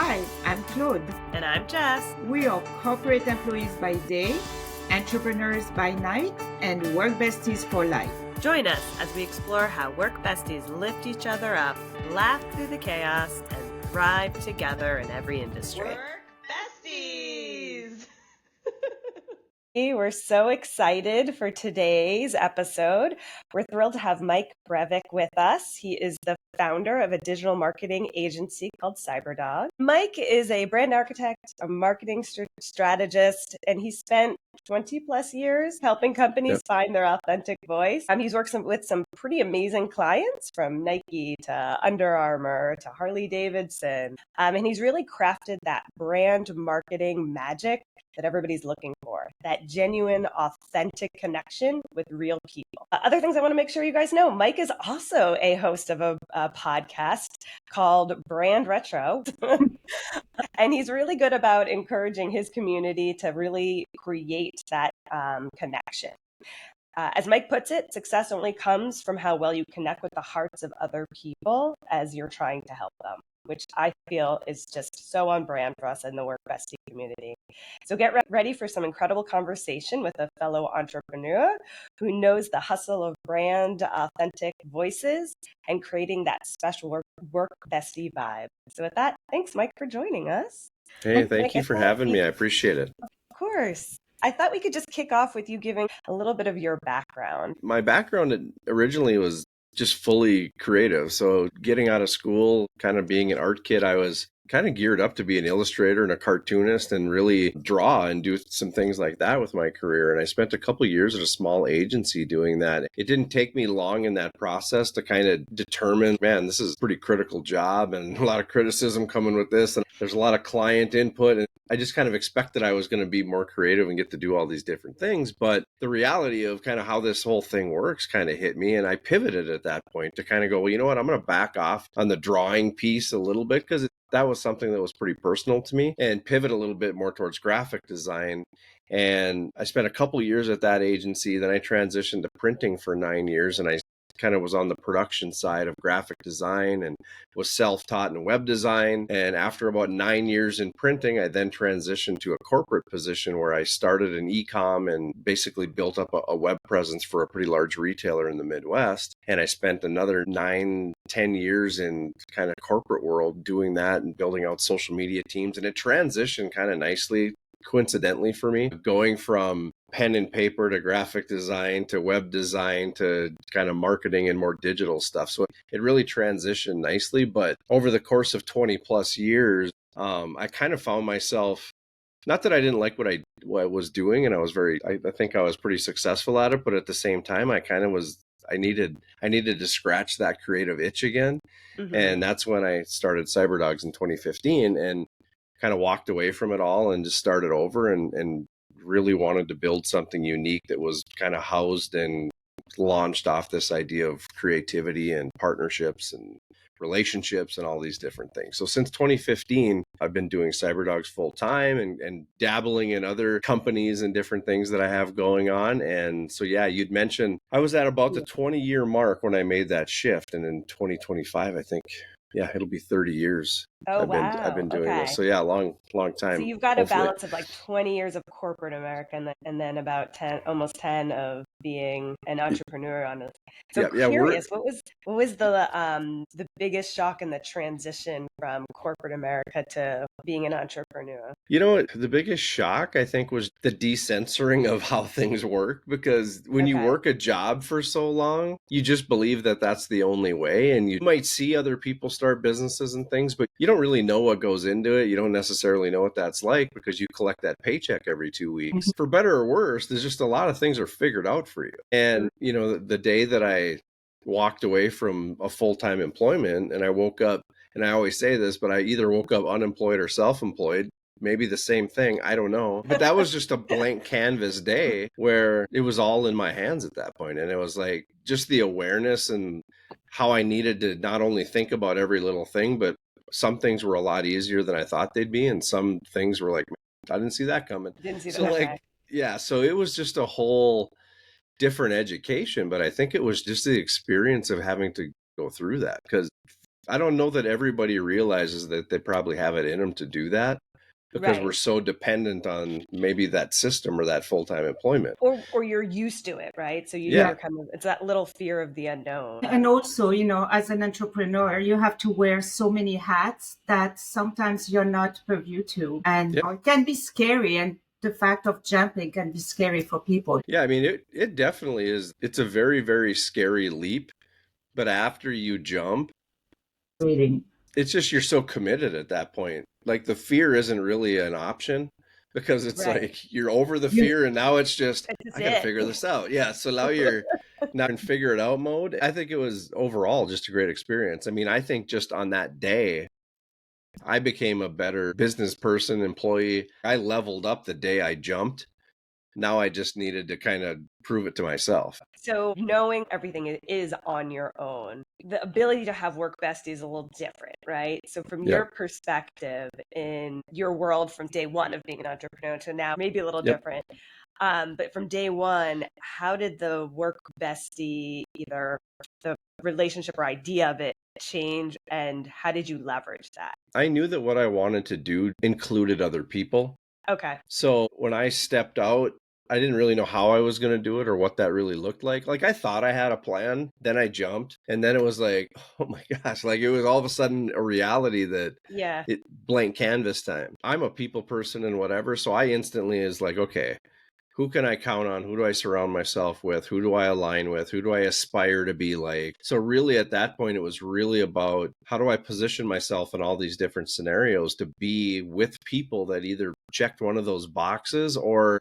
Hi, I'm Claude. And I'm Jess. We are corporate employees by day, entrepreneurs by night, and work besties for life. Join us as we explore how work besties lift each other up, laugh through the chaos, and thrive together in every industry. Work besties! We're so excited for today's episode. We're thrilled to have Mike Brevik with us. He is the founder of a digital marketing agency called CyberDog. Mike is a brand architect, a marketing strategist, and he spent 20 plus years helping companies find their authentic voice. He's worked with some pretty amazing clients, from Nike to Under Armour to Harley Davidson. And he's really crafted that brand marketing magic that everybody's looking for, that genuine, authentic connection with real people. Other things I want to make sure you guys know, Mike is also a host of a podcast called Brand Retro. And he's really good about encouraging his community to really create that connection. As Mike puts it, success only comes from how well you connect with the hearts of other people as you're trying to help them, which I feel is just so on brand for us in the Work Bestie community. So get ready for some incredible conversation with a fellow entrepreneur who knows the hustle of brand, authentic voices, and creating that special work bestie vibe. So with that, thanks, Mike, for joining us. Hey, thank you for having me. I appreciate it. Of course. I thought we could just kick off with you giving a little bit of your background. My background originally was just fully creative. So getting out of school, kind of being an art kid, I was kind of geared up to be an illustrator and a cartoonist and really draw and do some things like that with my career. And I spent a couple of years at a small agency doing that. It didn't take me long in that process to kind of determine, man, this is a pretty critical job and a lot of criticism coming with this. And there's a lot of client input. And I just kind of expected I was going to be more creative and get to do all these different things. But the reality of kind of how this whole thing works kind of hit me. And I pivoted at that point to kind of go, well, you know what, I'm going to back off on the drawing piece a little bit, because that was something that was pretty personal to me, and pivot a little bit more towards graphic design. And I spent a couple years at that agency. Then I transitioned to printing for 9 years, and I kind of was on the production side of graphic design and was self-taught in web design. And after about 9 years in printing, I then transitioned to a corporate position where I started an e-com and basically built up a web presence for a pretty large retailer in the Midwest. And I spent another 9-10 years in kind of corporate world doing that and building out social media teams. And it transitioned kind of nicely, coincidentally for me, going from pen and paper to graphic design to web design to kind of marketing and more digital stuff. So it really transitioned nicely. But over the course of 20 plus years, I kind of found myself, not that I didn't like what I was doing, and I think I was pretty successful at it, but at the same time, I needed to scratch that creative itch again. Mm-hmm. And that's when I started CyberDogs in 2015 and kind of walked away from it all and just started over and really wanted to build something unique that was kind of housed and launched off this idea of creativity and partnerships and relationships and all these different things. So since 2015, I've been doing CyberDogs full time and dabbling in other companies and different things that I have going on. And so, yeah, you'd mentioned I was at about the 20-year mark when I made that shift. And in 2025, I think, yeah, it'll be 30 years. Oh, I've been doing this. So yeah, long time. So you've got a balance of like 20 years of corporate America and then about 10, almost 10 of being an entrepreneur on it. So curious, what was the biggest shock in the transition from corporate America to being an entrepreneur? You know, the biggest shock, I think, was the decensoring of how things work, because when you work a job for so long, you just believe that that's the only way. And you might see other people start businesses and things, but you don't really know what goes into it. You don't necessarily know what that's like because you collect that paycheck every 2 weeks. For better or worse, there's just a lot of things are figured out for you. And, you know, the day that I walked away from a full-time employment and I woke up, and I always say this, but I either woke up unemployed or self-employed, maybe the same thing, I don't know. But that was just a blank canvas day where it was all in my hands at that point. And it was like just the awareness and how I needed to not only think about every little thing, but some things were a lot easier than I thought they'd be. And some things were like, I didn't see that coming. So it was just a whole different education. But I think it was just the experience of having to go through that, because I don't know that everybody realizes that they probably have it in them to do that, because we're so dependent on maybe that system or that full-time employment. Or you're used to it, right? So you're kind of, it's that little fear of the unknown. And also, as an entrepreneur, you have to wear so many hats that sometimes you're not purview to. And it can be scary. And the fact of jumping can be scary for people. Yeah, I mean, it definitely is. It's a very, very scary leap. But after you jump, it's just you're so committed at that point. Like the fear isn't really an option, because it's like you're over the fear and now it's just, I got to figure this out. Yeah. So now you're not in figure it out mode. I think it was overall just a great experience. I mean, I think just on that day, I became a better business person, employee. I leveled up the day I jumped. Now I just needed to kind of prove it to myself. So knowing everything is on your own, the ability to have work besties is a little different, right? So from your perspective in your world from day one of being an entrepreneur to now, maybe a little different. But from day one, how did the work bestie, either the relationship or idea of it, change, and how did you leverage that? I knew that what I wanted to do included other people. Okay. So when I stepped out, I didn't really know how I was going to do it or what that really looked like. Like I thought I had a plan, then I jumped, and then it was like, oh my gosh, like it was all of a sudden a reality that it blank canvas time. I'm a people person and whatever. So I instantly is like, okay, who can I count on? Who do I surround myself with? Who do I align with? Who do I aspire to be like? So really at that point, it was really about how do I position myself in all these different scenarios to be with people that either checked one of those boxes or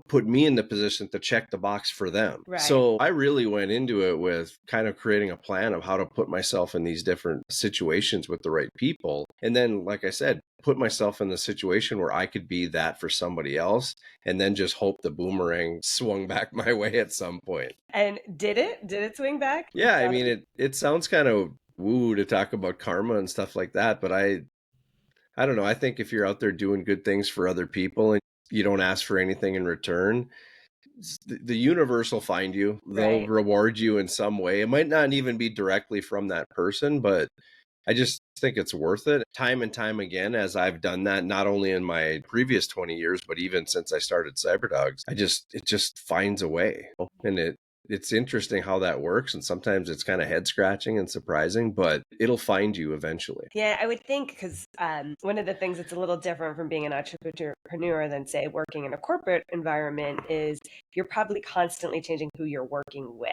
put me in the position to check the box for them. Right. So I really went into it with kind of creating a plan of how to put myself in these different situations with the right people. And then, like I said, put myself in the situation where I could be that for somebody else, and then just hope the boomerang swung back my way at some point. And did it swing back? Yeah. I mean, it sounds kind of woo to talk about karma and stuff like that, but I don't know. I think if you're out there doing good things for other people and you don't ask for anything in return, the universe will find you. They'll reward you in some way. It might not even be directly from that person, but I just think it's worth it. Time and time again, as I've done that, not only in my previous 20 years, but even since I started Cyberdogs, it just finds a way. And it's interesting how that works. And sometimes it's kind of head scratching and surprising, but it'll find you eventually. Yeah, I would think, because one of the things that's a little different from being an entrepreneur than, say, working in a corporate environment is you're probably constantly changing who you're working with.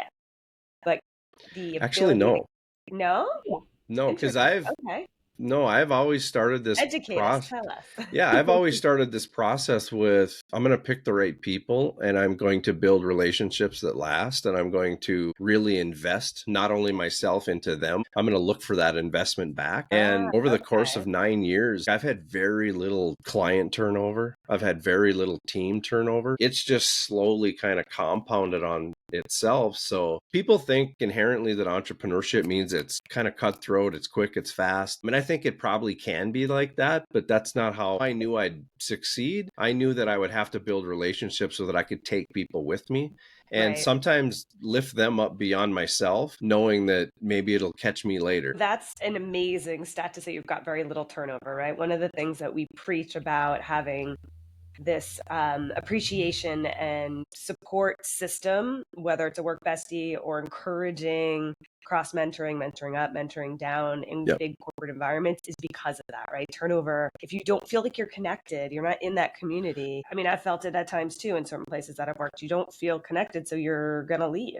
But the actually, no. No, because I've always started this Educate us, tell us. Yeah, I've always started this process with, I'm going to pick the right people and I'm going to build relationships that last, and I'm going to really invest not only myself into them, I'm going to look for that investment back. And over the course of 9 years, I've had very little client turnover. I've had very little team turnover. It's just slowly kind of compounded on itself. So people think inherently that entrepreneurship means it's kind of cutthroat, it's quick, it's fast. I mean, I think it probably can be like that, but that's not how I knew I'd succeed. I knew that I would have to build relationships so that I could take people with me and sometimes lift them up beyond myself, knowing that maybe it'll catch me later. That's an amazing stat to say you've got very little turnover, right? One of the things that we preach about having this appreciation and support system, whether it's a work bestie or encouraging cross-mentoring, mentoring up, mentoring down in big corporate environments, is because of that, right? Turnover, if you don't feel like you're connected, you're not in that community. I mean, I've felt it at times too in certain places that I've worked. You don't feel connected, so you're going to leave.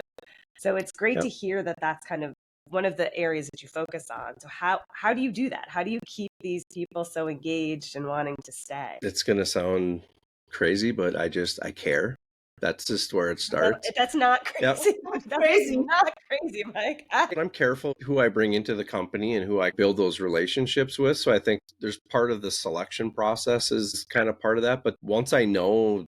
So it's great to hear that that's kind of one of the areas that you focus on. So how do you do that? How do you keep these people so engaged and wanting to stay? It's going to sound crazy, but I care. That's just where it starts. That's not crazy. That's crazy. Not crazy, Mike. I'm careful who I bring into the company and who I build those relationships with. So I think there's part of the selection process is kind of part of that. But once I know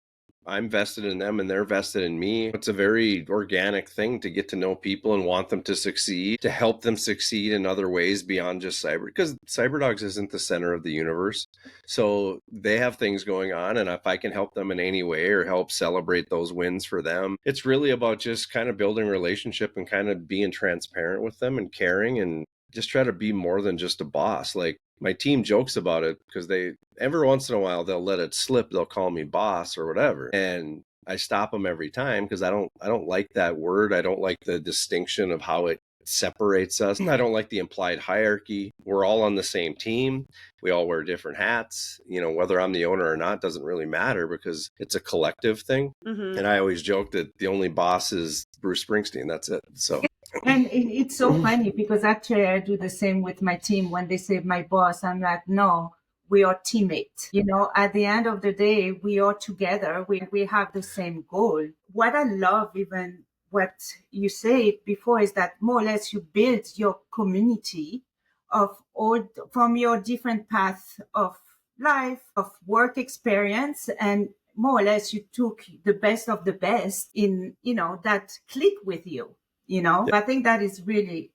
I'm vested in them and they're vested in me, it's a very organic thing to get to know people and want them to succeed, to help them succeed in other ways beyond just cyber, because Cyberdogs isn't the center of the universe. So they have things going on, and if I can help them in any way or help celebrate those wins for them, it's really about just kind of building a relationship and kind of being transparent with them and caring and just try to be more than just a boss. Like my team jokes about it because they, every once in a while, they'll let it slip. They'll call me boss or whatever. And I stop them every time because I don't like that word. I don't like the distinction of how it separates us. I don't like the implied hierarchy. We're all on the same team. We all wear different hats. You know, whether I'm the owner or not doesn't really matter because it's a collective thing. Mm-hmm. And I always joke that the only boss is Bruce Springsteen. That's it. So. And it's so funny because actually I do the same with my team. When they say my boss, I'm like, no, we are teammates. You know, at the end of the day, we are together. We have the same goal. What I love, even what you said before, is that more or less you build your community of all from your different paths of life, of work experience, and more or less you took the best of the best in, you know, that click with you. You know, I think that is really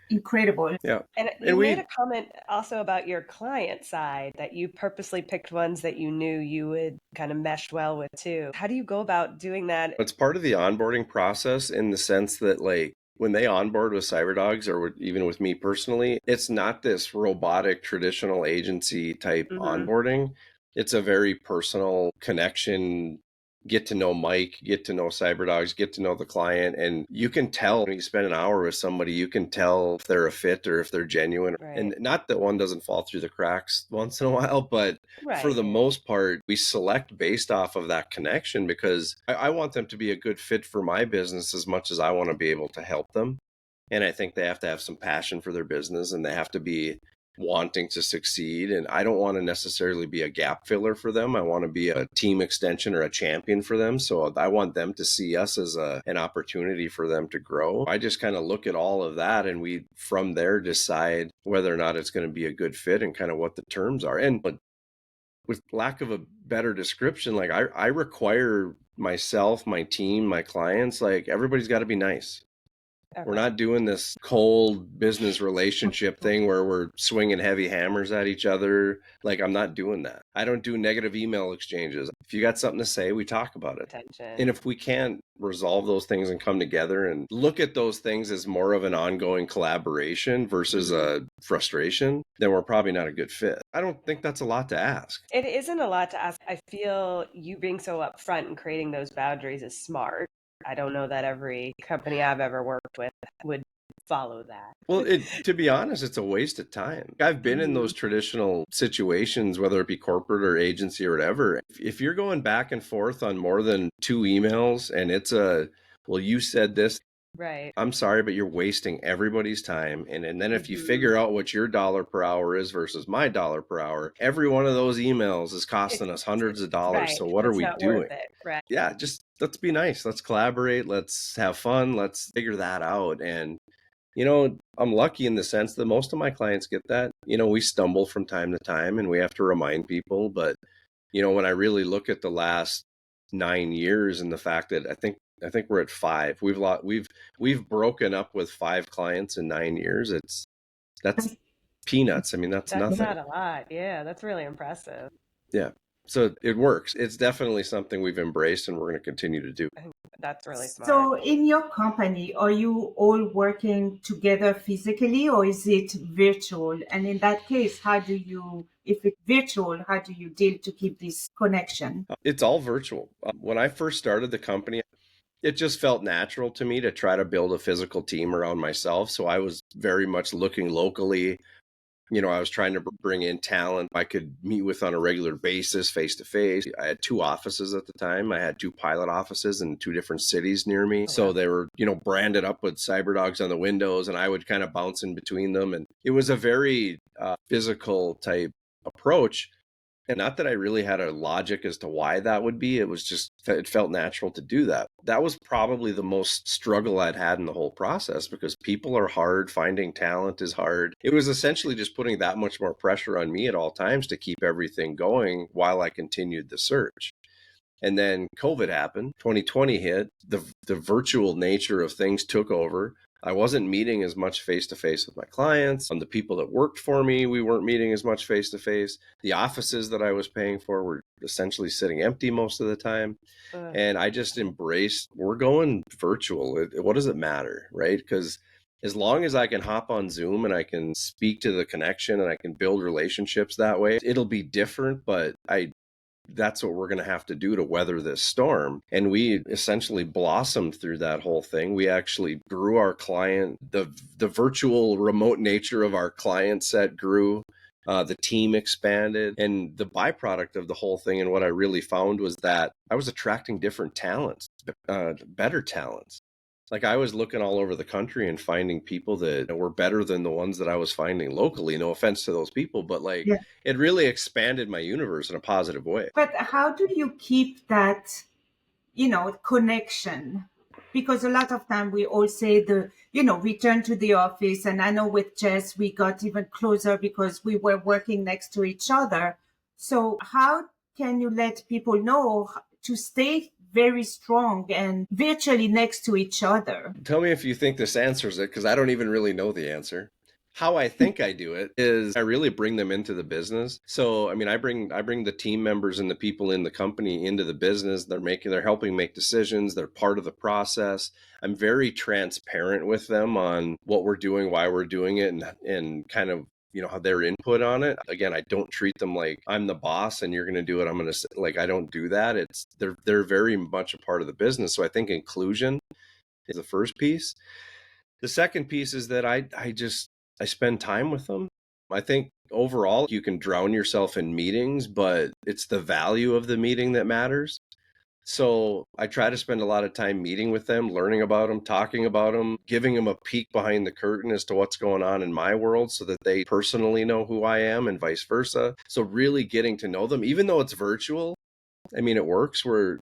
incredible. Yeah. And you made a comment also about your client side, that you purposely picked ones that you knew you would kind of mesh well with too. How do you go about doing that? It's part of the onboarding process in the sense that, like, when they onboard with CyberDogs or even with me personally, it's not this robotic traditional agency type onboarding. It's a very personal connection. Get to know Mike, get to know CyberDogs, get to know the client. And you can tell when you spend an hour with somebody, you can tell if they're a fit or if they're genuine. Right. And not that one doesn't fall through the cracks once in a while, but for the most part, we select based off of that connection because I want them to be a good fit for my business as much as I want to be able to help them. And I think they have to have some passion for their business and they have to be wanting to succeed. And I don't want to necessarily be a gap filler for them. I want to be a team extension or a champion for them. So I want them to see us as an opportunity for them to grow. I just kind of look at all of that and we from there decide whether or not it's going to be a good fit and kind of what the terms are. And with lack of a better description, like I require myself, my team, my clients, like everybody's got to be nice. Okay. We're not doing this cold business relationship thing where we're swinging heavy hammers at each other. Like, I'm not doing that. I don't do negative email exchanges. If you got something to say, we talk about it. Attention. And if we can't resolve those things and come together and look at those things as more of an ongoing collaboration versus a frustration, then we're probably not a good fit. I don't think that's a lot to ask. It isn't a lot to ask. I feel you being so upfront and creating those boundaries is smart. I don't know that every company I've ever worked with would follow that. Well, to be honest, it's a waste of time. I've been in those traditional situations, whether it be corporate or agency or whatever. If you're going back and forth on more than 2 emails and it's well, you said this. Right. I'm sorry, but you're wasting everybody's time. And then if you figure out what your dollar per hour is versus my dollar per hour, every one of those emails is costing us hundreds of dollars. Right. So what are we doing? Right. Yeah, just let's be nice. Let's collaborate. Let's have fun. Let's figure that out. And, you know, I'm lucky in the sense that most of my clients get that. You know, we stumble from time to time and we have to remind people. But, you know, when I really look at the last 9 years and the fact that I think we're at 5. We've broken up with 5 clients in 9 years. That's peanuts. I mean, that's nothing. That's not a lot. Yeah, that's really impressive. Yeah. So it works. It's definitely something we've embraced and we're going to continue to do. That's really smart. So in your company, are you all working together physically or is it virtual? And in that case, if it's virtual, how do you deal to keep this connection? It's all virtual. When I first started the company, it just felt natural to me to try to build a physical team around myself. So I was very much looking locally. You know, I was trying to bring in talent I could meet with on a regular basis, face to face. I had 2 offices at the time. I had 2 pilot offices in 2 different cities near me. Okay. So they were, you know, branded up with CyberDogs on the windows and I would kind of bounce in between them. And it was a very physical type approach. And not that I really had a logic as to why that would be. It was just, it felt natural to do that. That was probably the most struggle I'd had in the whole process because people are hard. Finding talent is hard. It was essentially just putting that much more pressure on me at all times to keep everything going while I continued the search. And then COVID happened. 2020 hit. The virtual nature of things took over. I wasn't meeting as much face-to-face with my clients. The people that worked for me, we weren't meeting as much face-to-face. The offices that I was paying for were essentially sitting empty most of the time. And I just embraced, we're going virtual. What does it matter, right? Because As long as I can hop on Zoom and I can speak to the connection and I can build relationships that way, it'll be different, but that's what we're going to have to do to weather this storm. And we essentially blossomed through that whole thing. We actually grew our client, the virtual remote nature of our client set grew. The team expanded, and the byproduct of the whole thing and what I really found was that I was attracting different talents, better talents. Like I was looking all over the country and finding people that were better than the ones that I was finding locally. No offense to those people, but like it really expanded my universe in a positive way. But how do you keep that, connection? Because a lot of time we all say return to the office. And I know with Jess, we got even closer because we were working next to each other. So how can you let people know to stay very strong and virtually next to each other? Tell me if you think this answers it, because I don't even really know the answer. How I think I do it is I really bring them into the business. So, I mean, I bring the team members and the people in the company into the business. They're helping make decisions. They're part of the process. I'm very transparent with them on what we're doing, why we're doing it, and kind of how their input on it. Again, I don't treat them like I'm the boss and you're going to do it. I'm going to like, I don't do that. They're very much a part of the business. So I think inclusion is the first piece. The second piece is that I spend time with them. I think overall you can drown yourself in meetings, but it's the value of the meeting that matters. So I try to spend a lot of time meeting with them, learning about them, talking about them, giving them a peek behind the curtain as to what's going on in my world so that they personally know who I am and vice versa. So really getting to know them, even though it's virtual. I mean, it works. We're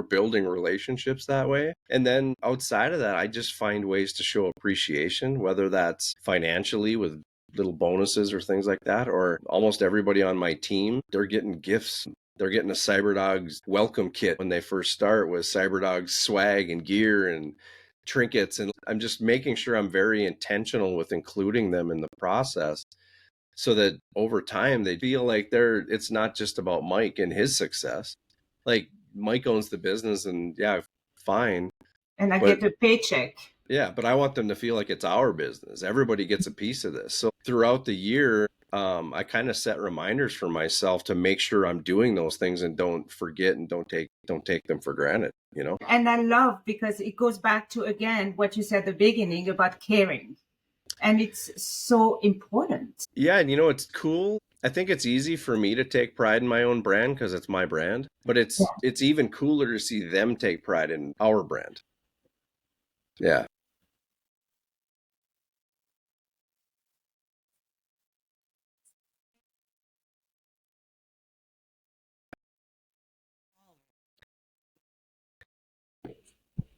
building relationships that way. And then outside of that, I just find ways to show appreciation, whether that's financially with little bonuses or things like that, or almost everybody on my team, they're getting gifts. They're getting a CyberDogs welcome kit when they first start with CyberDogs swag and gear and trinkets. And I'm just making sure I'm very intentional with including them in the process so that over time they feel like it's not just about Mike and his success. Like Mike owns the business and yeah, fine. And I get a paycheck. Yeah, but I want them to feel like it's our business. Everybody gets a piece of this. So throughout the year, I kind of set reminders for myself to make sure I'm doing those things and don't forget and don't take them for granted, And I love because it goes back to, again, what you said at the beginning about caring. And it's so important. Yeah, and it's cool. I think it's easy for me to take pride in my own brand because it's my brand, but it's even cooler to see them take pride in our brand. Yeah.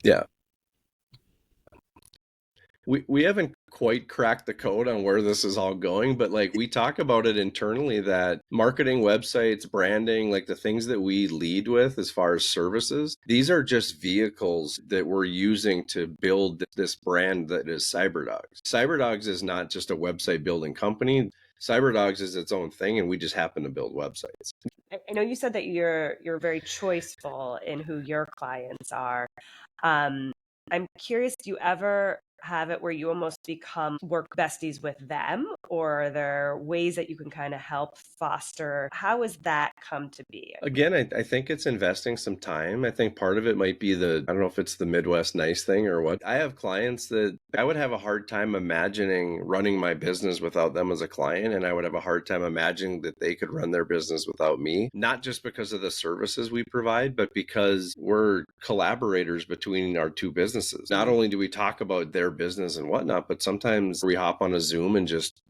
Yeah. We haven't quite cracked the code on where this is all going, but like we talk about it internally that marketing, websites, branding, like the things that we lead with as far as services, these are just vehicles that we're using to build this brand that is CyberDogs. CyberDogs is not just a website building company. CyberDogs is its own thing, and we just happen to build websites. I know you said that you're very choiceful in who your clients are. I'm curious, do you ever have it where you almost become work besties with them, or are there ways that you can kind of help foster? How has that come to be? Again, I think it's investing some time. I think part of it might be I don't know if it's the Midwest nice thing or what. I have clients that I would have a hard time imagining running my business without them as a client. And I would have a hard time imagining that they could run their business without me, not just because of the services we provide, but because we're collaborators between our two businesses. Not only do we talk about their business and whatnot, but sometimes we hop on a Zoom and just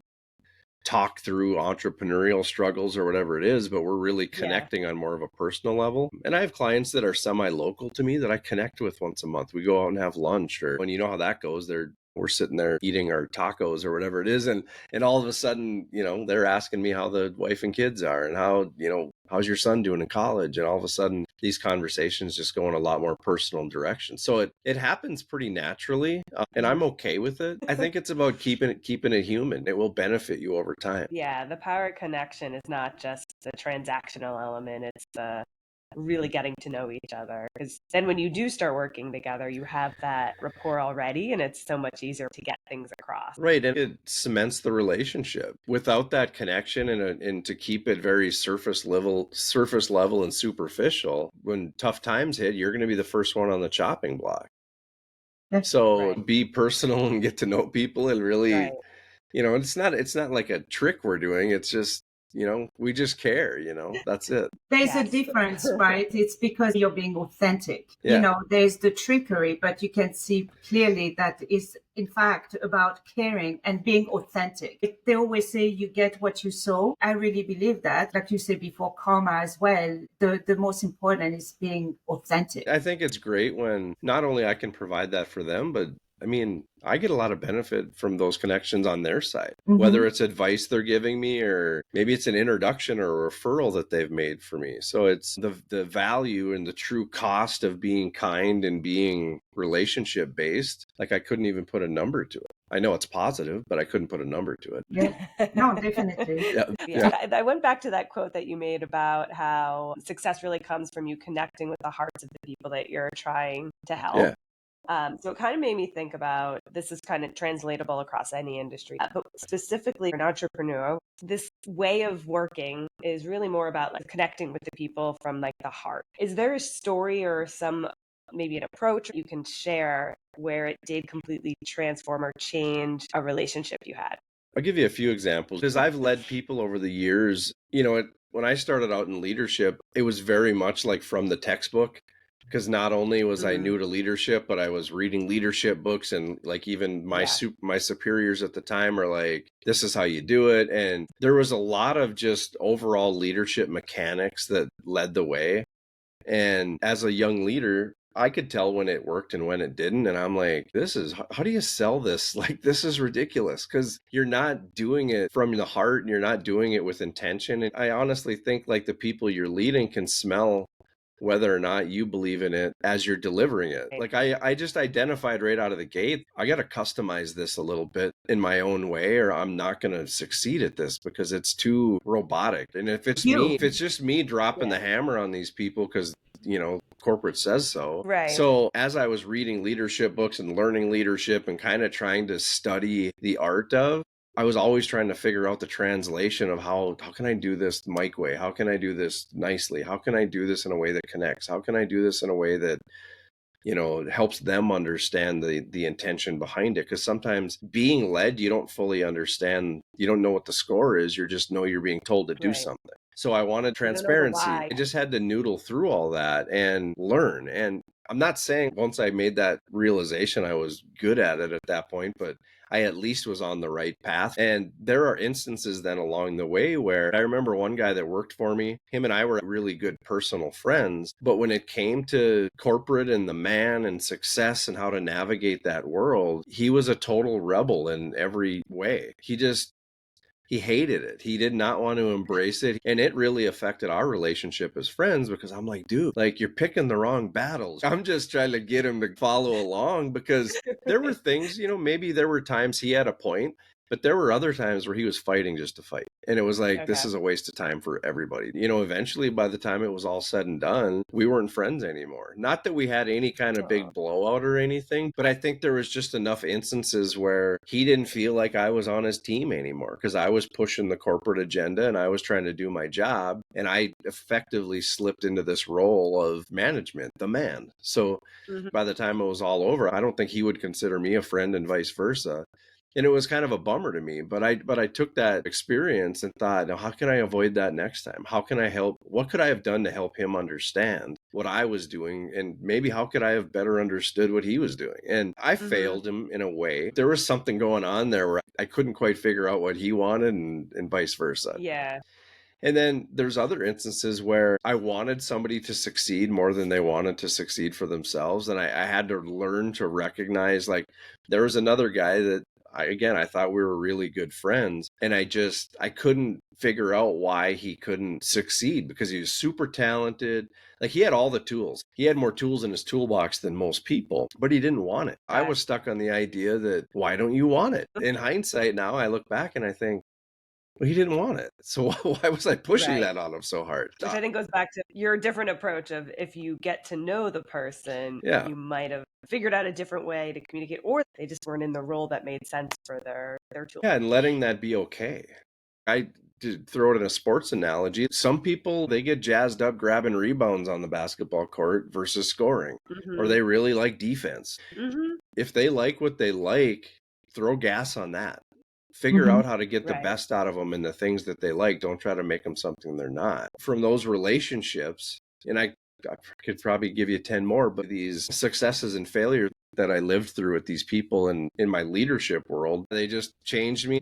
talk through entrepreneurial struggles or whatever it is, but we're really connecting on more of a personal level. And I have clients that are semi-local to me that I connect with once a month. We go out and have lunch, or when you know how that goes, we're sitting there eating our tacos or whatever it is. And all of a sudden, they're asking me how the wife and kids are and how, how's your son doing in college? And all of a sudden these conversations just go in a lot more personal direction. So it happens pretty naturally, and I'm okay with it. I think it's about keeping it human. It will benefit you over time. Yeah. The power of connection is not just the transactional element. It's the really getting to know each other. Because then when you do start working together, you have that rapport already, and it's so much easier to get things across. Right, and it cements the relationship. Without that connection and to keep it very surface level and superficial, when tough times hit, you're going to be the first one on the chopping block. So Right. be personal and get to know people and really, Right. it's not like a trick we're doing. It's just, we just care, that's it. There's a Yes. difference, right? It's because you're being authentic. Yeah. There's the trickery, but you can see clearly that is, in fact, about caring and being authentic. They always say you get what you sow. I really believe that. Like you said before, karma as well. The most important is being authentic. I think it's great when not only I can provide that for them, but I get a lot of benefit from those connections on their side, whether it's advice they're giving me or maybe it's an introduction or a referral that they've made for me. So it's the value and the true cost of being kind and being relationship based. Like I couldn't even put a number to it. I know it's positive, but I couldn't put a number to it. Yeah. No, definitely. Yeah. I went back to that quote that you made about how success really comes from you connecting with the hearts of the people that you're trying to help. Yeah. So it kind of made me think about, this is kind of translatable across any industry, but specifically an entrepreneur, this way of working is really more about like connecting with the people from like the heart. Is there a story or maybe an approach you can share where it did completely transform or change a relationship you had? I'll give you a few examples because I've led people over the years. When I started out in leadership, it was very much like from the textbook. Because not only was I new to leadership, but I was reading leadership books, and like even my superiors at the time are like, this is how you do it. And there was a lot of just overall leadership mechanics that led the way. And as a young leader, I could tell when it worked and when it didn't. And I'm like, how do you sell this? Like, this is ridiculous because you're not doing it from the heart and you're not doing it with intention. And I honestly think like the people you're leading can smell whether or not you believe in it as you're delivering it. Like I just identified right out of the gate, I got to customize this a little bit in my own way, or I'm not going to succeed at this because it's too robotic. And if it's just me dropping the hammer on these people because, corporate says so. Right. So as I was reading leadership books and learning leadership and kind of trying to study the art of, I was always trying to figure out the translation of how can I do this Mike way? How can I do this nicely? How can I do this in a way that connects? How can I do this in a way that, helps them understand the intention behind it? Because sometimes being led, you don't fully understand. You don't know what the score is. You just know you're being told to do something. So I wanted transparency. I just had to noodle through all that and learn. And I'm not saying once I made that realization, I was good at it at that point, but I at least was on the right path. And there are instances then along the way where I remember one guy that worked for me, him and I were really good personal friends. But when it came to corporate and the man and success and how to navigate that world, he was a total rebel in every way. He hated it. He did not want to embrace it. And it really affected our relationship as friends because I'm like, dude, like you're picking the wrong battles. I'm just trying to get him to follow along because there were things, maybe there were times he had a point, but there were other times where he was fighting just to fight. And it was like, this is a waste of time for everybody. Eventually by the time it was all said and done, we weren't friends anymore. Not that we had any kind of big blowout or anything, but I think there was just enough instances where he didn't feel like I was on his team anymore because I was pushing the corporate agenda and I was trying to do my job. And I effectively slipped into this role of management, the man. So by the time it was all over, I don't think he would consider me a friend and vice versa. And it was kind of a bummer to me, but I took that experience and thought, now how can I avoid that next time? How can I help? What could I have done to help him understand what I was doing? And maybe how could I have better understood what he was doing? And I failed him in a way. There was something going on there where I couldn't quite figure out what he wanted and vice versa. Yeah. And then there's other instances where I wanted somebody to succeed more than they wanted to succeed for themselves. And I had to learn to recognize, like, there was another guy that I thought we were really good friends. And I couldn't figure out why he couldn't succeed because he was super talented. Like he had all the tools. He had more tools in his toolbox than most people, but he didn't want it. I was stuck on the idea that why don't you want it? In hindsight now, I look back and I think, Well, he didn't want it. So why was I pushing Right. that on him so hard? Which I think goes back to your different approach of if you get to know the person, Yeah. you might have figured out a different way to communicate, or they just weren't in the role that made sense for their tool. Yeah, and letting that be okay. I did throw it in a sports analogy. Some people, they get jazzed up grabbing rebounds on the basketball court versus scoring, or they really like defense. If they like what they like, throw gas on that. Figure out how to get the best out of them and the things that they like. Don't try to make them something they're not. From those relationships, and I could probably give you 10 more, but these successes and failures that I lived through with these people and in my leadership world, they just changed me.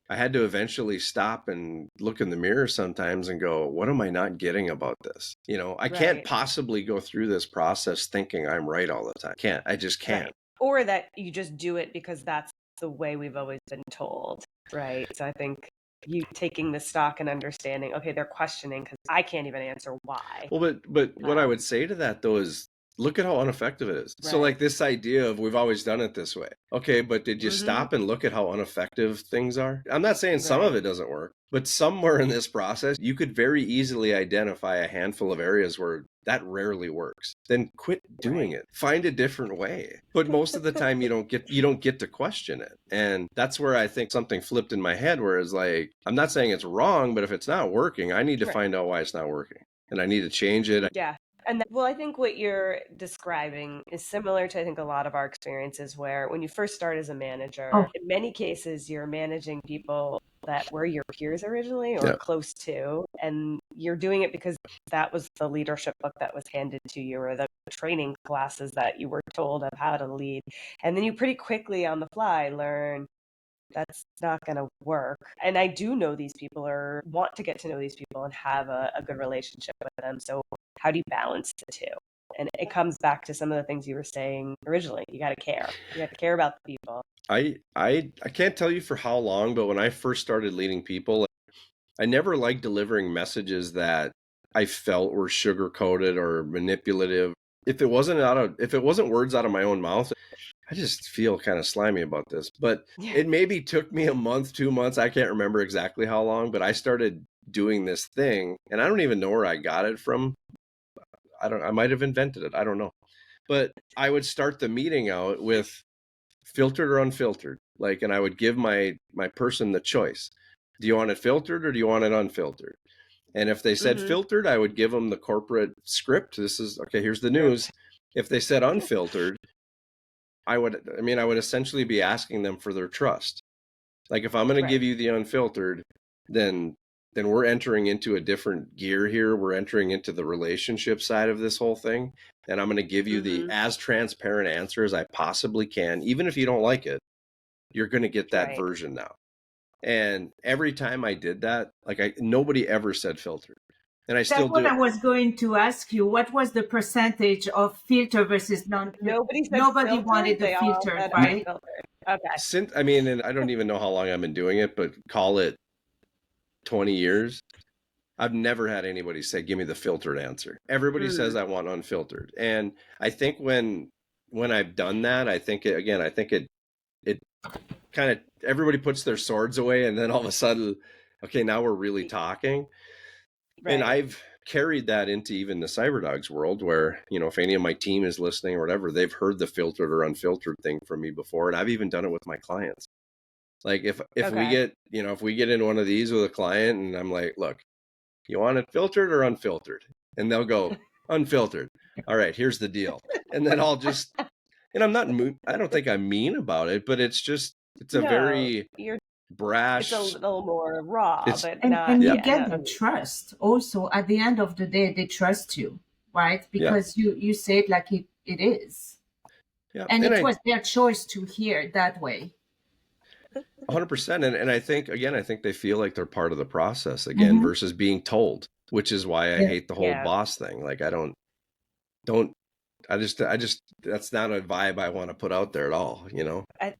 I had to eventually stop and look in the mirror sometimes and go, what am I not getting about this? You know, I can't possibly go through this process thinking I'm right all the time. I just can't. Right. Or that you just do it because that's the way we've always been told, right? So I think you taking the stock and understanding, okay, they're questioning because I can't even answer why. Well, but what I would say to that though is look at how ineffective it is. So like this idea of we've always done it this way. Okay, but did you stop and look at how ineffective things are? I'm not saying some of it doesn't work, but somewhere in this process, you could very easily identify a handful of areas where that rarely works. Then quit doing it. Find a different way. But most of the time you don't get to question it. And that's where I think something flipped in my head where it's like, I'm not saying it's wrong, but if it's not working, I need to find out why it's not working. And I need to change it. Yeah. And well, I think what you're describing is similar to, I think, a lot of our experiences where when you first start as a manager, in many cases, you're managing people that were your peers originally or close to, and you're doing it because that was the leadership book that was handed to you or the training classes that you were told of how to lead. And then you pretty quickly on the fly learn that's not going to work. And I do know these people or want to get to know these people and have a good relationship with them. So how do you balance the two? And it comes back to some of the things you were saying originally. You got to care. You got to care about the people. I can't tell you for how long, but when I first started leading people, I never liked delivering messages that I felt were sugar-coated or manipulative. If it wasn't words out of my own mouth, I just feel kind of slimy about this, but it maybe took me a month, 2 months. I can't remember exactly how long, but I started doing this thing and I don't even know where I got it from. I might have invented it. I don't know, but I would start the meeting out with filtered or unfiltered. Like, and I would give my person the choice. Do you want it filtered or do you want it unfiltered? And if they said filtered, I would give them the corporate script. This is, okay, here's the news. If they said unfiltered, I would essentially be asking them for their trust. Like if I'm going to give you the unfiltered, then we're entering into a different gear here. We're entering into the relationship side of this whole thing. And I'm going to give you the as transparent answer as I possibly can. Even if you don't like it, you're going to get that version now. And every time I did that, like nobody ever said filtered. And I still do. That's what I was going to ask you. What was the percentage of filter versus non-filter? Nobody wanted the filter, right? Okay. And I don't even know how long I've been doing it, but call it 20 years. I've never had anybody say, give me the filtered answer. Everybody says I want unfiltered. And I think when I've done that, I think it kind of, everybody puts their swords away and then all of a sudden, okay, now we're really talking. And I've carried that into even the CyberDogs world where, if any of my team is listening or whatever, they've heard the filtered or unfiltered thing from me before. And I've even done it with my clients. Like if we get, if we get in one of these with a client and I'm like, look, you want it filtered or unfiltered? And they'll go unfiltered. All right, here's the deal. And then I'll just, and I don't think I'm mean about it, but it's a very brash. It's a little more raw, but not. And you get the trust. Also, at the end of the day, they trust you, right? Because you say it like it is. Yeah. And it was their choice to hear it that way. 100%. And I think they feel like they're part of the process again versus being told, which is why I hate the whole boss thing. Like I just that's not a vibe I want to put out there at all, I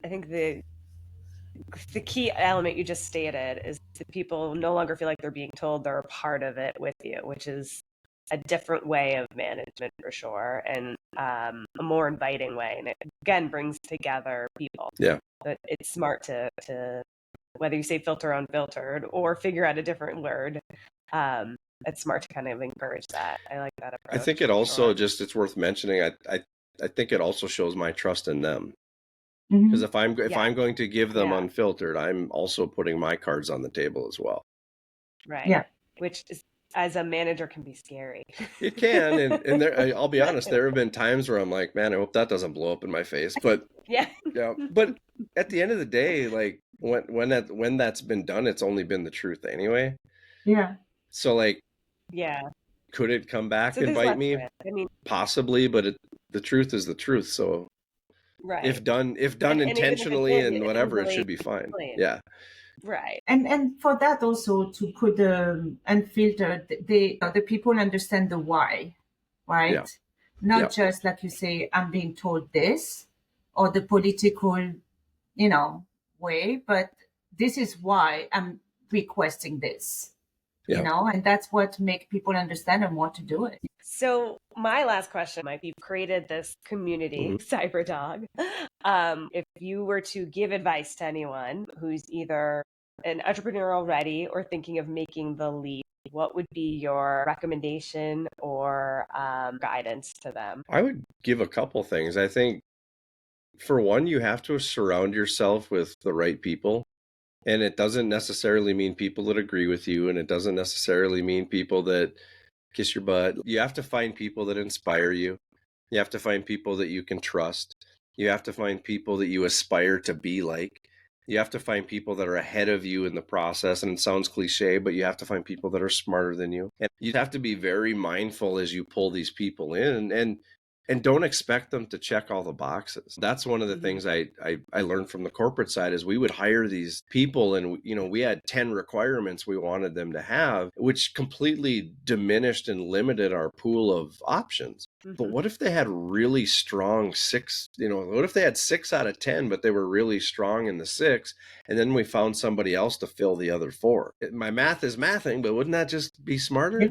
think the key element you just stated is that people no longer feel like they're being told, they're a part of it with you, which is a different way of management for sure, and a more inviting way. And it again brings together people. Yeah. But it's smart to whether you say filter unfiltered or figure out a different word. It's smart to kind of encourage that. I like that approach. I think it also just, it's worth mentioning, I think it also shows my trust in them. Because if I'm going to give them unfiltered, I'm also putting my cards on the table as well. Right. Yeah. Which is, as a manager, can be scary. It can, and there, I'll be honest, there have been times where I'm like, man, I hope that doesn't blow up in my face. But but at the end of the day, like when that's been done, it's only been the truth anyway. Yeah. So like, yeah, could it come back and bite me? I mean, possibly, but the truth is the truth. So right. if done intentionally and whatever, it should be fine. Yeah. Right. And for that also to put the unfiltered, the people understand the why, right? Yeah. Not just like you say, I'm being told this, or the political, way, but this is why I'm requesting this, and that's what makes people understand and want to do it. So my last question, Mike, you've created this community, CyberDog. If you were to give advice to anyone who's either an entrepreneurial ready or thinking of making the leap, what would be your recommendation or guidance to them? I would give a couple things. I think, for one, you have to surround yourself with the right people. And it doesn't necessarily mean people that agree with you, and it doesn't necessarily mean people that kiss your butt. You have to find people that inspire you. You have to find people that you can trust. You have to find people that you aspire to be like. You have to find people that are ahead of you in the process. And it sounds cliche, but you have to find people that are smarter than you. And you have to be very mindful as you pull these people in, and don't expect them to check all the boxes. That's one of the things I learned from the corporate side, is we would hire these people and, we had 10 requirements we wanted them to have, which completely diminished and limited our pool of options. But what if they had really strong what if they had 6 out of 10, but they were really strong in the 6, and then we found somebody else to fill the other 4? My math is mathing, but wouldn't that just be smarter?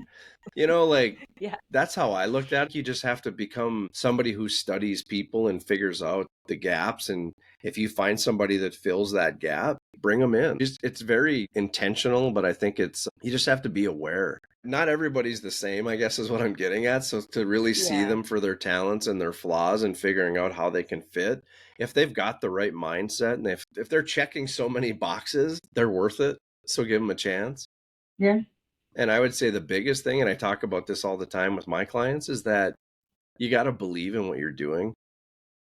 That's how I looked at it. You just have to become somebody who studies people and figures out the gaps. And if you find somebody that fills that gap, bring them in. It's very intentional, but I think you just have to be aware. Not everybody's the same, I guess, is what I'm getting at. So to really see them for their talents and their flaws and figuring out how they can fit, if they've got the right mindset and if they're checking so many boxes, they're worth it. So give them a chance. Yeah. And I would say the biggest thing, and I talk about this all the time with my clients, is that you got to believe in what you're doing.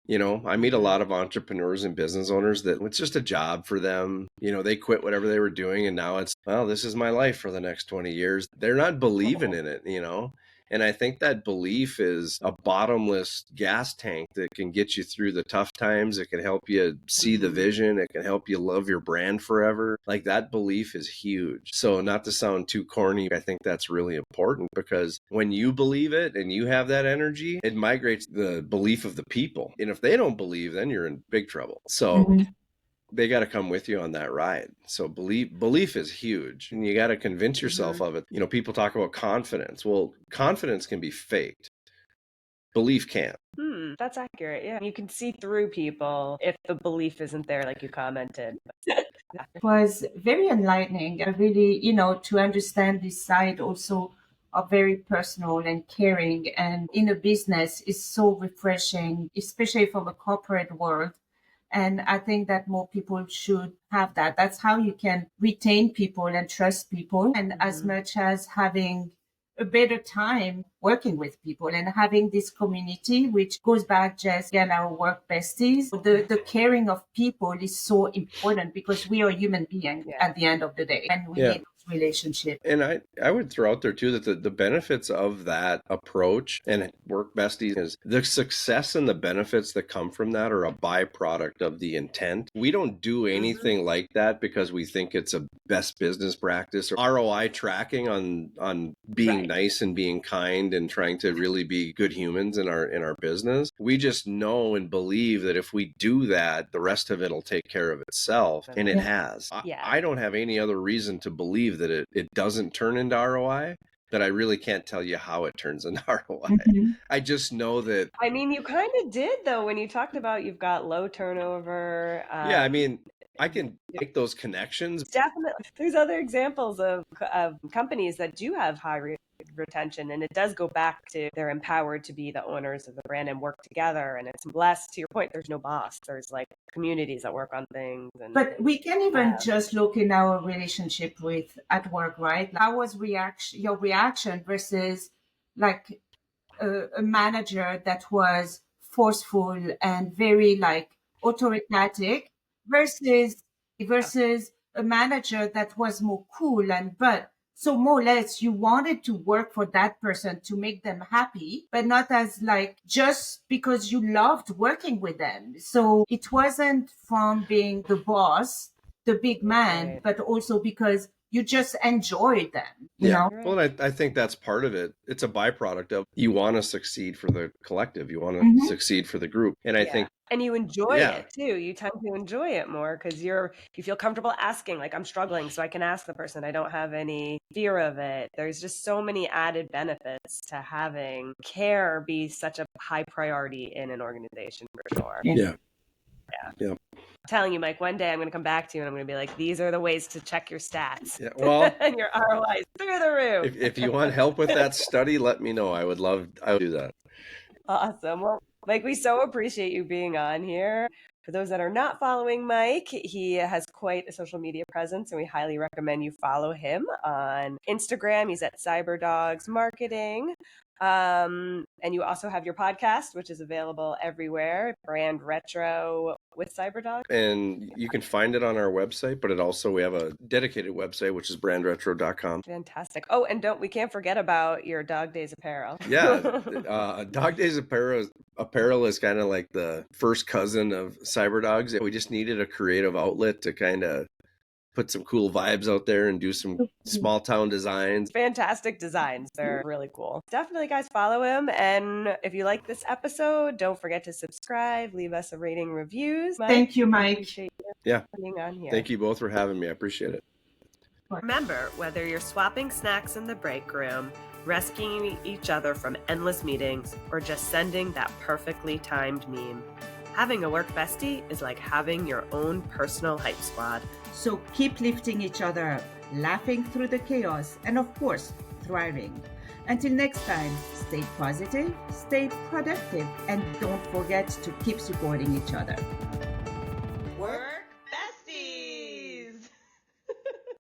I meet a lot of entrepreneurs and business owners that it's just a job for them. They quit whatever they were doing and now it's, well, this is my life for the next 20 years. They're not believing in it, And I think that belief is a bottomless gas tank that can get you through the tough times. It can help you see the vision. It can help you love your brand forever. Like, that belief is huge. So, not to sound too corny, I think that's really important, because when you believe it and you have that energy, it migrates the belief of the people. And if they don't believe, then you're in big trouble. So they got to come with you on that ride. So belief is huge, and you got to convince yourself of it. People talk about confidence. Well, confidence can be faked. Belief can't. That's accurate. Yeah. You can see through people if the belief isn't there, like you commented. It was very enlightening. I really, to understand this side also are very personal and caring, and in a business is so refreshing, especially from a corporate world. And I think that more people should have that. That's how you can retain people and trust people, and as much as having a better time working with people and having this community, which goes back just our work besties. The caring of people is so important, because we are human beings at the end of the day, and we need relationship. And I would throw out there too that the benefits of that approach and work besties is the success and the benefits that come from that are a byproduct of the intent. We don't do anything like that because we think it's a best business practice or ROI tracking on being nice and being kind and trying to really be good humans in our business. We just know and believe that if we do that, the rest of it'll take care of itself. And it has. I don't have any other reason to believe that it doesn't turn into ROI, that I really can't tell you how it turns into ROI. I just know that. I mean, you kind of did, though, when you talked about you've got low turnover. I can make those connections. Definitely. There's other examples of companies that do have high retention, and it does go back to they're empowered to be the owners of the brand and work together. And it's less, to your point, there's no boss. There's like communities that work on things. But we can even just look in our relationship at work, right? How was your reaction versus like a manager that was forceful and very like authoritative versus a manager that was more cool so more or less you wanted to work for that person to make them happy, but not as like just because you loved working with them. So it wasn't from being the boss, the big man, Right. but also because you just enjoy them, you know? Well, I think that's part of it. It's a byproduct of you want to succeed for the collective. You want to succeed for the group. And I think. And you enjoy it too. You tend to enjoy it more because you feel comfortable asking, like, I'm struggling, so I can ask the person. I don't have any fear of it. There's just so many added benefits to having care be such a high priority in an organization, for sure. Yeah. I'm telling you, Mike, one day I'm going to come back to you and I'm going to be like, these are the ways to check your stats. Yeah, well, and your ROI is through the roof. If you want help with that study, let me know. I would do that. Awesome. Well, Mike, we so appreciate you being on here. For those that are not following Mike, he has quite a social media presence, and we highly recommend you follow him on Instagram. He's at Cyberdogs Marketing. And you also have your podcast, which is available everywhere, Brand Retro with Cyberdogs. And you can find it on our website, but we have a dedicated website, which is brandretro.com. Fantastic. Oh, and we can't forget about your Dog Days apparel. Yeah. Dog Days apparel is kind of like the first cousin of Cyberdogs. We just needed a creative outlet to kind of put some cool vibes out there and do some small town designs. Fantastic designs. They're really cool. Definitely, guys, follow him. And if you like this episode, don't forget to subscribe, leave us a rating, reviews. Mike, thank you, Mike. Appreciate you being on here. Thank you both for having me. I appreciate it. Remember, whether you're swapping snacks in the break room, rescuing each other from endless meetings, or just sending that perfectly timed meme, having a work bestie is like having your own personal hype squad. So keep lifting each other up, laughing through the chaos, and of course, thriving. Until next time, stay positive, stay productive, and don't forget to keep supporting each other.